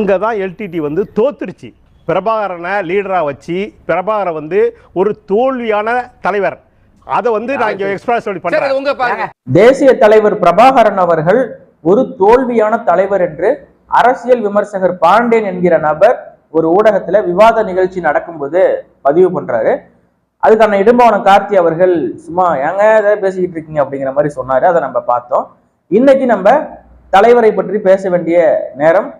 இங்கே தான் எல்டிடி வந்து தோத்துருச்சு. பிரபாகரனை லீடராக வச்சு பிரபாகரை வந்து ஒரு தோல்வியான தலைவர். அதை வந்து நான் இங்கே எக்ஸ்பிரஸ் பண்ணுறேன். தேசிய தலைவர் பிரபாகரன் அவர்கள் ஒரு தோல்வியான தலைவர் என்று அரசியல் விமர்சகர் பாண்டேன் என்கிற நபர் ஒரு ஊடகத்துல விவாத நிகழ்ச்சி நடக்கும்போது பதிவு பண்றாரு. அதுக்கான இடும்பவனம் கார்த்தி அவர்கள் சும்மா ஏங்க ஏதாவது பேசிக்கிட்டு இருக்கீங்க அப்படிங்கிற மாதிரி சொன்னாரு. அதை நம்ம பார்த்தோம். இன்னைக்கு நம்ம தலைவரை பற்றி பேச வேண்டிய நேரம்.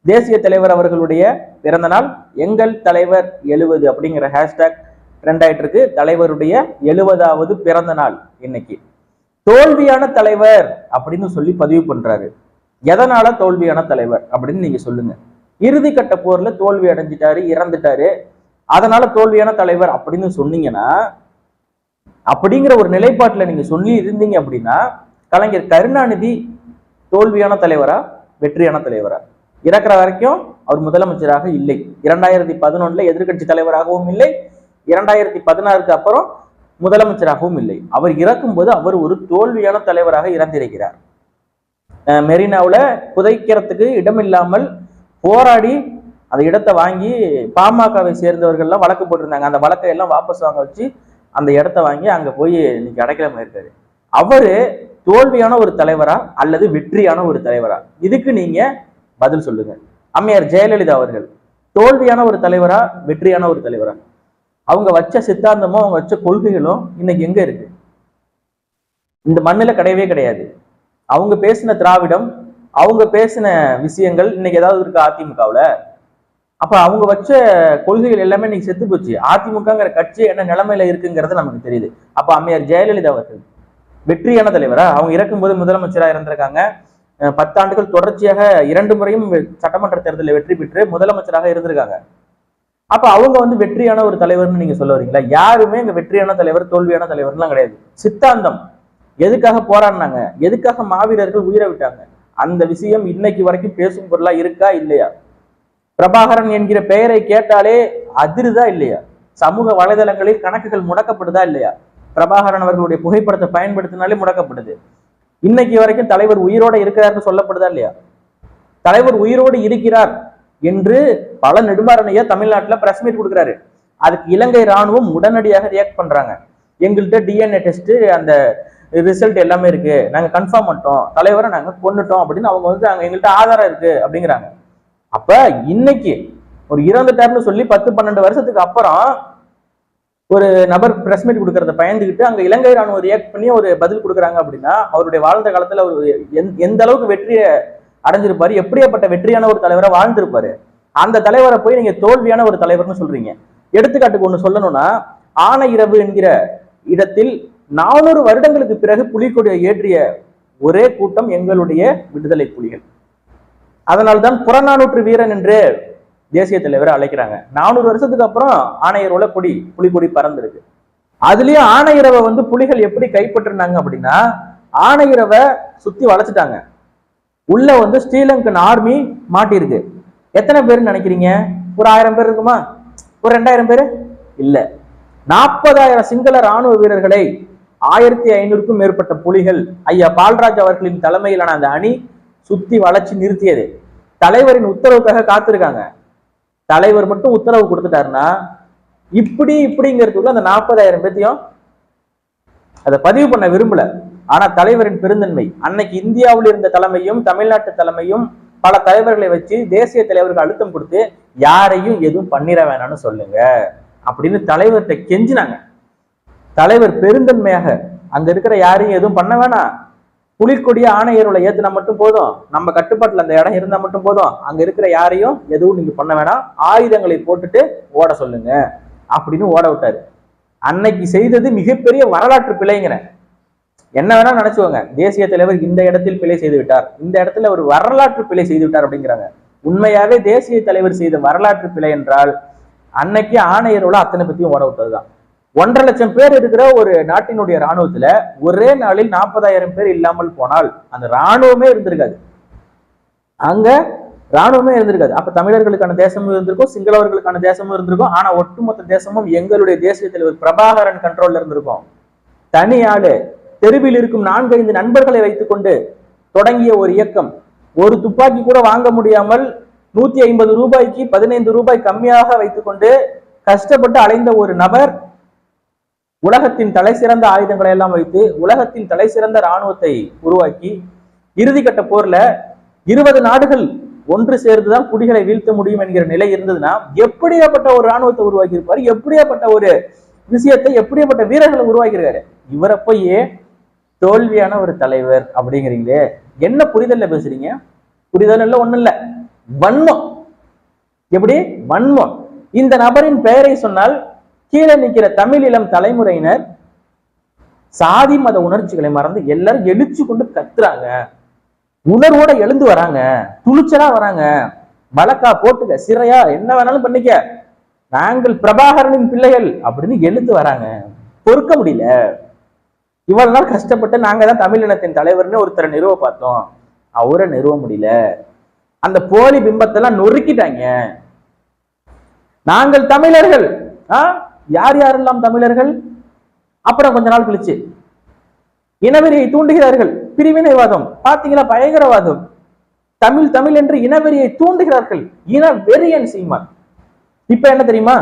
தேசிய தலைவர் அவர்களுடைய பிறந்த நாள். எங்கள் தலைவர் 70 அப்படிங்கிற ஹேஷ்டாக் ட்ரெண்ட் ஆயிட்டு இருக்கு. தலைவருடைய 70வது பிறந்த நாள் இன்னைக்கு. தோல்வியான தலைவர் அப்படின்னு சொல்லி பதிவு பண்றாரு. எதனால தோல்வியான தலைவர் அப்படின்னு நீங்க சொல்லுங்க. இறுதி கட்ட போர்ல தோல்வி அடைஞ்சிட்டாரு, இறந்துட்டாரு, அதனால தோல்வியான தலைவர் அப்படின்னு சொன்னீங்கன்னா, அப்படிங்கிற ஒரு நிலைப்பாட்டுல நீங்க சொல்லி இருந்தீங்க அப்படின்னா, கலைஞர் கருணாநிதி தோல்வியான தலைவரா வெற்றியான தலைவரா? இறக்குற வரைக்கும் அவர் முதலமைச்சராக இல்லை. 2011 எதிர்கட்சி தலைவராகவும் இல்லை, 2016 அப்புறம் முதலமைச்சராகவும் இல்லை. அவர் இறக்கும் போது அவர் ஒரு தோல்வியான தலைவராக இறந்திருக்கிறார். மெரினாவில் புதைக்கிறதுக்கு இடம் இல்லாமல் போராடி அந்த இடத்தை வாங்கி பாமகவை சேர்ந்தவர்கள்லாம் வழக்கு போட்டிருந்தாங்க. அந்த வழக்கை எல்லாம் வாபஸ் வாங்க வச்சு அந்த இடத்த வாங்கி அங்க போய் இன்னைக்கு அடைக்கலாம இருக்காரு. அவரு தோல்வியான ஒரு தலைவரா அல்லது வெற்றியான ஒரு தலைவரா? இதுக்கு நீங்க பதில் சொல்லுங்க. அம்மையார் ஜெயலலிதா அவர்கள் தோல்வியான ஒரு தலைவரா வெற்றியான ஒரு தலைவரா? அவங்க வச்ச சித்தாந்தமும் அவங்க வச்ச கொள்கைகளும் இன்னைக்கு எங்க இருக்கு? இந்த மண்ணில கிடையவே கிடையாது. அவங்க பேசின திராவிடம், அவங்க பேசின விஷயங்கள் இன்னைக்கு ஏதாவது இருக்கு அதிமுகவுல? அப்ப அவங்க வச்ச கொள்கைகள் எல்லாமே இன்னைக்கு செத்து போச்சு. அதிமுகங்கிற கட்சி என்ன நிலைமையில இருக்குங்கிறது நமக்கு தெரியுது. அப்ப அம்மையார் ஜெயலலிதா அவர்கள் வெற்றியான தலைவரா? அவங்க இறக்கும்போது முதலமைச்சராக இருந்திருக்காங்க. 10 ஆண்டுகள் தொடர்ச்சியாக 2 முறையும் சட்டமன்ற தேர்தலில் வெற்றி பெற்று முதலமைச்சராக இருந்திருக்காங்க. அப்ப அவங்க வந்து வெற்றியான ஒரு தலைவர்னு நீங்க சொல்ல வரீங்களா? யாருமே இங்க வெற்றியான தலைவர் தோல்வியான தலைவர்லாம் கிடையாது. சித்தாந்தம், எதுக்காக போராடினாங்க, எதுக்காக மாவீரர்கள் உயிரை விட்டாங்க, அந்த விஷயம் இன்னைக்கு வரைக்கும் பேசும் பொருளா இருக்கா இல்லையா? பிரபாகரன் என்கிற பெயரை கேட்டாலே அதிருதா இல்லையா? சமூக வலைதளங்களில் கணக்குகள் முடக்கப்படுதா இல்லையா? பிரபாகரன் அவர்களுடைய புகைப்படத்தை பயன்படுத்தினாலே முடக்கப்படுது. இன்னைக்கு வரைக்கும் தலைவர் உயிரோட இருக்கிறார்னு சொல்லப்படுதா இல்லையா? தலைவர் உயிரோடு இருக்கிறார் என்று பல நெடுமாறனையா தமிழ்நாட்டுல பிரஸ் மீட் கொடுக்குறாரு. அதுக்கு இலங்கை ராணுவம் உடனடியாக ரியாக்ட் பண்றாங்க. எங்கள்கிட்ட டிஎன்ஏ டெஸ்ட் அந்த ரிசல்ட் எல்லாமே இருக்கு, நாங்க கன்ஃபார்ம் பண்ணிட்டோம், தலைவரை நாங்க கொன்னுட்டோம் அப்படின்னு அவங்க வந்து அங்க எங்கள்கிட்ட ஆதாரம் இருக்கு அப்படிங்கிறாங்க. அப்ப இன்னைக்கு ஒரு இறந்துட்டாருன்னு சொல்லி 10-12 வருஷத்துக்கு அப்புறம் ஒரு நபர் பிரஸ் மீட் கொடுக்கறத பயந்துக்கிட்டு அங்க இலங்கை ராணுவம் ரியாக்ட் பண்ணி ஒரு பதில் கொடுக்குறாங்க அப்படின்னா, அவருடைய வாழ்ந்த காலத்துல அவர் எந்த அளவுக்கு வெற்றியை அடைஞ்சிருப்பாரு, எப்படியாப்பட்ட வெற்றியான ஒரு தலைவரை வாழ்ந்திருப்பாரு. அந்த தலைவரை போய் நீங்க தோல்வியான ஒரு தலைவர்னு சொல்றீங்க. எடுத்துக்காட்டுக்கு ஒண்ணு சொல்லணும்னா, ஆனையிரவு என்கிற இடத்தில் 400 வருடங்களுக்கு பிறகு புலிக்கொடியை ஏற்றிய ஒரே கூட்டம் எங்களுடைய விடுதலை புலிகள். அதனால்தான் புறநானூற்று வீரன் என்று தேசிய தலைவரை அழைக்கிறாங்க. 400 வருஷத்துக்கு அப்புறம் ஆணையரோட புலிக்கொடி பறந்துருக்கு. அதுலயும் ஆணையரவை வந்து புலிகள் எப்படி கைப்பற்றினாங்க அப்படின்னா, ஆணையரவை சுத்தி வளைச்சிட்டாங்க. உள்ள வந்து ஸ்ரீலங்கன் ஆர்மி மாட்டிருக்கு. எத்தனை பேர் நினைக்கிறீங்க? ஒரு 1000 பேர் இருக்குமா? ஒரு 2000 பேரு இல்ல. 40,000 சிங்கள ராணுவ வீரர்களை 1500க்கும் மேற்பட்ட புலிகள் ஐயா பால்ராஜ் அவர்களின் தலைமையிலான அந்த அணி சுத்தி வளைச்சு நிறுத்தியது. தலைவரின் உத்தரவுக்காக காத்திருக்காங்க. தலைவர் மட்டும் உத்தரவு கொடுத்துட்டாருன்னா இப்படிங்கிறதுக்குள்ள அந்த 40,000 பேத்தையும் அதை பதிவு பண்ண விரும்பல. ஆனா தலைவரின் பெருந்தன்மை, அன்னைக்கு இந்தியாவில் இருந்த தலைமையும் தமிழ்நாட்டு தலைமையும் பல தலைவர்களை வச்சு தேசிய தலைவருக்கு அழுத்தம் கொடுத்து யாரையும் எதுவும் பண்ணிட வேணாம்னு சொல்லுங்க அப்படின்னு தலைவர்கிட்ட கெஞ்சினாங்க. தலைவர் பெருந்தன்மையாக அங்க இருக்கிற யாரையும் எதுவும் பண்ண வேணாம், புலிக்கொடிய ஆணையர்களை ஏத்துனா மட்டும் போதும், நம்ம கட்டுப்பாட்டுல அந்த இடம் இருந்தா மட்டும் போதும், அங்க இருக்கிற யாரையும் எதுவும் நீங்க பண்ண வேணாம், ஆயுதங்களை போட்டுட்டு ஓட சொல்லுங்க அப்படின்னு ஓட விட்டாரு. அன்னைக்கு செய்தது மிகப்பெரிய வரலாற்று பிழைங்கிறேன். என்ன வேணா நினைச்சுவாங்க, தேசிய தலைவர் இந்த இடத்தில் பிழை செய்து விட்டார், இந்த இடத்துல ஒரு வரலாற்று பிழை செய்து விட்டார் அப்படிங்கிறாங்க. உண்மையாவே தேசிய தலைவர் செய்த வரலாற்று பிழை என்றால் அன்னைக்கு ஆணையரோட அத்தனை பத்தியும் ஓட விட்டதுதான். 1.5 லட்சம் பேர் இருக்கிற ஒரு நாட்டினுடைய ராணுவத்துல ஒரே நாளில் 40,000 பேர் இல்லாமல் போனால் அந்த ராணுவமே இருந்திருக்காது. அங்க ராணுவமே இருந்திருக்காது. அப்ப தமிழர்களுக்கான தேசமும் இருந்திருக்கும், சிங்களவர்களுக்கான தேசமும் இருந்திருக்கும். ஆனா ஒட்டுமொத்த தேசமும் எங்களுடைய தேசிய தலைவர் பிரபாகரன் கண்ட்ரோல்ல இருந்திருக்கும். தனி ஆளு தெருவில் இருக்கும் 4-5 நண்பர்களை வைத்துக் கொண்டு தொடங்கிய ஒரு இயக்கம், ஒரு துப்பாக்கி கூட வாங்க முடியாமல் 150 ரூபாய்க்கு 15 ரூபாய் கம்மியாக வைத்துக்கொண்டு கஷ்டப்பட்டு அலைந்த ஒரு நபர் உலகத்தின் தலை சிறந்த ஆயுதங்களை எல்லாம் வைத்து உலகத்தின் தலை சிறந்த இராணுவத்தை உருவாக்கி இறுதிக்கட்ட போர்ல 20 நாடுகள் ஒன்று சேர்ந்துதான் குடிகளை வீழ்த்த முடியும் என்கிற நிலை இருந்ததுன்னா எப்படியாப்பட்ட ஒரு இராணுவத்தை உருவாக்கி இருப்பாரு, எப்படியாப்பட்ட ஒரு விஷயத்தை, எப்படியாப்பட்ட வீரர்களை உருவாக்கியிருக்காரு. இவரை போய் தோல்வியான ஒரு தலைவர் அப்படிங்கிறீங்களே, என்ன புரிதல்ல பேசுறீங்க? புரிதல் இல்ல, ஒண்ணு இல்ல, வன்மம். எப்படி வன்மம்? இந்த நபரின் பெயரை சொன்னால் கீழே நிற்கிற தமிழ் இளம் தலைமுறையினர் சாதி மத உணர்ச்சிகளை மறந்து எல்லாரும் எழுச்சு கொண்டு கத்துறாங்க, உணர்வோட எழுந்து வராங்க, துணிச்சலா வராங்க. வழக்கா போட்டுக்க, சிறையா என்ன வேணாலும் பண்ணிக்க, நாங்கள் பிரபாகரனின் பிள்ளைகள் அப்படின்னு எழுந்து வராங்க. பொறுக்க முடியல. இவ்வளவு நாள் கஷ்டப்பட்டு நாங்க தான் தமிழ் இனத்தின் தலைவர்னு ஒருத்தரை நிறுவ பார்த்தோம், அவரை நிறுவ முடியல. அந்த போலி பிம்பத்தெல்லாம் நொறுக்கிட்டாங்க. நாங்கள் தமிழர்கள். யார் யாரெல்லாம் தமிழர்கள்? அப்புறம் கொஞ்ச நாள் கழிச்சு இனவெறியை தூண்டுகிறார்கள், பிரிவினைவாதம், பாத்தீங்களா, பயங்கரவாதம், தமிழ் தமிழ் என்று இனவெறியை தூண்டுகிறார்கள். இனவெறியன் சீமான். இப்ப என்ன தெரியுமா?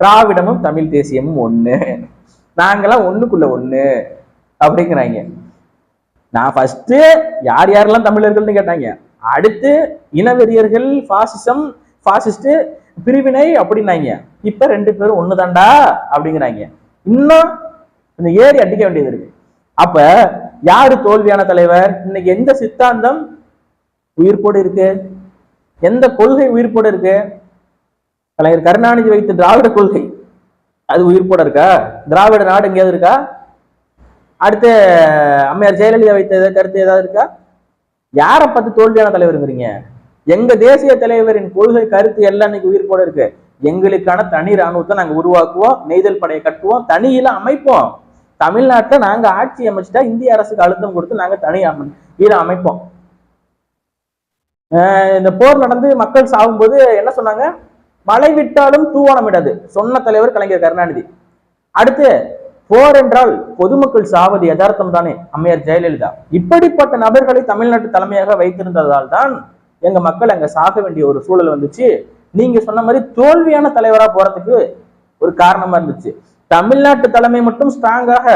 திராவிடமும் தமிழ் தேசியமும் ஒண்ணு, நாங்கெல்லாம் ஒண்ணுக்குள்ள ஒண்ணு அப்படிங்கிறாங்க. நான் ஃபர்ஸ்ட் யார் யாரெல்லாம் தமிழர்கள்னு கேட்டாங்க, அடுத்து இனவெறியர்கள், பாசிசம், பாசிஸ்ட், பிரிவினை அப்படின்னாங்க. இப்ப 2 பேரும் ஒண்ணுதான்டா அப்படிங்கிறாங்க. இன்னும் இந்த ஏறி அடிக்க வேண்டியது இருக்கு. அப்ப யாரு தோல்வியான தலைவர்? இன்னைக்கு எந்த சித்தாந்தம் உயிர்ப்போடு இருக்கு? எந்த கொள்கை உயிர்ப்போடு இருக்கு? கலைஞர் கருணாநிதி வைத்த திராவிட கொள்கை அது உயிர்ப்போட இருக்கா? திராவிட நாடு எங்கேயாவது இருக்கா? அடுத்து அம்மையார் ஜெயலலிதா வைத்த கருத்து ஏதாவது இருக்கா? யாரை பார்த்து தோல்வியான தலைவருங்கிறீங்க? எங்க தேசிய தலைவரின் கொள்கை கருத்து எல்லாம் இன்னைக்கு உயிர்ப்போட இருக்கு. எங்களுக்கான தனி இராணுவத்தை நாங்க உருவாக்குவோம், நெய்தல் படையை கட்டுவோம், தனியில அமைப்போம். தமிழ்நாட்டில் நாங்க ஆட்சி அமைச்சிட்டா இந்திய அரசுக்கு அழுத்தம் கொடுத்து நாங்க தனி இதை அமைப்போம். இந்த போர் நடந்து மக்கள் சாகும்போது என்ன சொன்னாங்க? மழை விட்டாலும் தூவானம் விடாது சொன்ன தலைவர் கலைஞர் கருணாநிதி. அடுத்து போர் என்றால் பொதுமக்கள் சாவது யதார்த்தம் தானே அம்மையார் ஜெயலலிதா. இப்படிப்பட்ட நபர்களை தமிழ்நாட்டு தலைமையாக வைத்திருந்ததால் தான் எங்க மக்கள் அங்க சாக வேண்டிய ஒரு சூழல் வந்துச்சு. நீங்க சொன்ன மாதிரி தோல்வியான தலைவரா போறதுக்கு ஒரு காரணமா இருந்துச்சு. தமிழ்நாட்டு தலைமை மட்டும் ஸ்ட்ராங்காக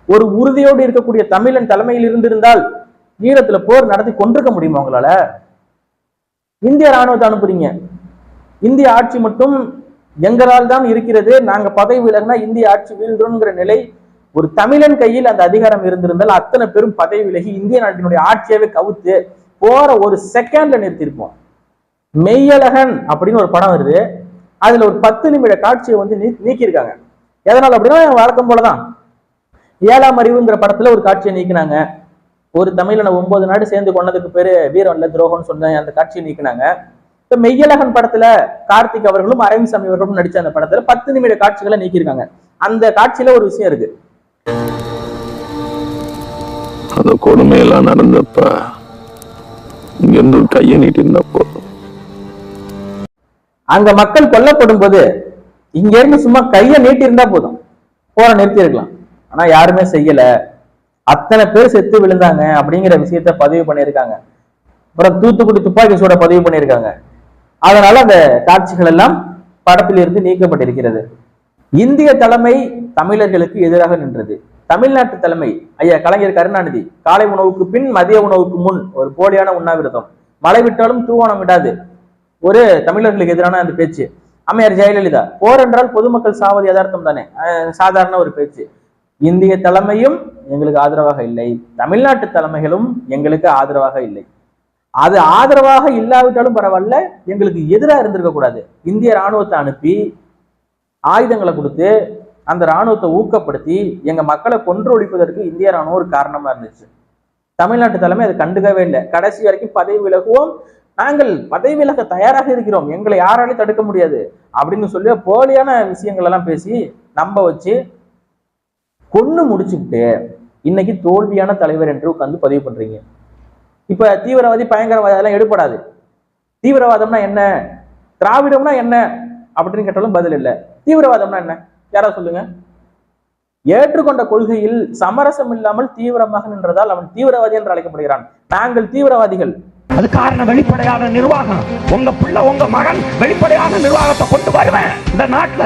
ஒரு உறுதியோடு இருக்கக்கூடிய தமிழன் தலைமையில் இருந்திருந்தால் ஈழத்துல போர் நடத்தி கொண்டிருக்க முடியுமா உங்களால? இந்திய ராணுவத்தை அனுப்புறீங்க. இந்திய ஆட்சி மட்டும் எங்களால் தான் இருக்கிறது, நாங்க பதவி விலகினா இந்திய ஆட்சி வீழ்ந்துருங்கிற நிலை ஒரு தமிழன் கையில் அந்த அதிகாரம் இருந்திருந்தால் அத்தனை பேரும் பதவி விலகி இந்திய நாட்டினுடைய ஆட்சியாவே கவுத்து போற ஒரு செகண்ட்ல நிறுத்திருப்போம். மெய்யழகன் அப்படின்னு ஒரு படம் வருது, அதுல ஒரு 10 நிமிட காட்சியை வந்து நீக்கியிருக்காங்க. எதனால அப்படின்னா வழக்கம் போலதான் 7ஆம் அறிவுங்கிற படத்துல ஒரு காட்சியை நீக்கினாங்க. ஒரு தமிழனை 9 நாடு சேர்ந்து கொண்டதுக்கு பேரு வீரம் இல்ல துரோகம்னு சொன்ன அந்த காட்சியை நீக்கினாங்க. இப்ப மெய்யழகன் படத்துல கார்த்திக் அவர்களும் அரவிந்த்சாமி அவர்களும் நடிச்ச அந்த படத்துல 10 நிமிட காட்சிகளை நீக்கியிருக்காங்க. அந்த காட்சியில ஒரு விஷயம் இருக்கு. அந்த கொடுமையெல்லாம் நடந்தப்ப இங்க இருந்து கையை நீட்டி இருந்தா போதும். அங்க மக்கள் கொல்லப்படும் போது இங்க இருந்து சும்மா கையை நீட்டி இருந்தா போதும், போற நிறுத்தி இருக்கலாம். ஆனா யாருமே செய்யல. அத்தனை பேர் செத்து விழுந்தாங்க அப்படிங்கிற விஷயத்த பதிவு பண்ணியிருக்காங்க. அப்புறம் தூத்துக்குடி துப்பாக்கி சூட பதிவு பண்ணியிருக்காங்க. அதனால அந்த காட்சிகள் எல்லாம் படத்தில் இருந்து நீக்கப்பட்டிருக்கிறது. இந்திய தலைமை தமிழர்களுக்கு எதிராக நின்றது. தமிழ்நாட்டு தலைமை ஐயா கலைஞர் கருணாநிதி காலை உணவுக்கு பின் மதிய உணவுக்கு முன் ஒரு போலியான உண்ணாவிரதம், மழை விட்டாலும் தூவானம் விடாது, ஒரு தமிழர்களுக்கு எதிரான அந்த பேச்சு. அம்மையார் ஜெயலலிதா போர் என்றால் பொதுமக்கள் சாவது யதார்த்தம் தானே, சாதாரண ஒரு பேச்சு. இந்திய தலைமையும் எங்களுக்கு ஆதரவாக இல்லை, தமிழ்நாட்டு தலைமைகளும் எங்களுக்கு ஆதரவாக இல்லை. அது ஆதரவாக இல்லாவிட்டாலும் பரவாயில்ல, எங்களுக்கு எதிராக இருந்திருக்க கூடாது. இந்திய ராணுவத்தை அனுப்பி ஆயுதங்களை கொடுத்து அந்த ராணுவத்தை ஊக்கப்படுத்தி எங்க மக்களை கொன்று ஒழிப்பதற்கு இந்திய ராணுவம் ஒரு காரணமா இருந்துச்சு. தமிழ்நாட்டு தலைமை அதை கண்டுக்கவே இல்லை. கடைசி வரைக்கும் பதவி விலகுவோம், நாங்கள் பதவி விலக தயாராக இருக்கிறோம், எங்களை யாராலையும் தடுக்க முடியாது அப்படின்னு சொல்லி போலியான விஷயங்கள் எல்லாம் பேசி நம்ப வச்சு கொன்னு முடிச்சுக்கிட்டு இன்னைக்கு தோல்வியான தலைவர் என்று உட்காந்து பதிவு பண்றீங்க. இப்ப தீவிரவாதி பயங்கரவாதி அதெல்லாம் எடுபடாது. தீவிரவாதம்னா என்ன, திராவிடம்னா என்ன அப்படின்னு கேட்டாலும் பதில் இல்லை. தீவிரவாதம்னா என்ன யாரா சொல்லுங்க? ஏற்றுக்கொண்ட கொள்கையில் சமரசம் இல்லாமல் தீவிரமாக நின்றதால் அவன் தீவிரவாதி என்று அழைக்கப்படுகிறான். நாங்கள் தீவிரவாதிகள் அது காரணம் வெளிப்படையான நிர்வாகம். உங்க பிள்ளை உங்க மகன் வெளிப்படையான நிர்வாகத்தை கொண்டு வருவேன் இந்த நாட்டுல.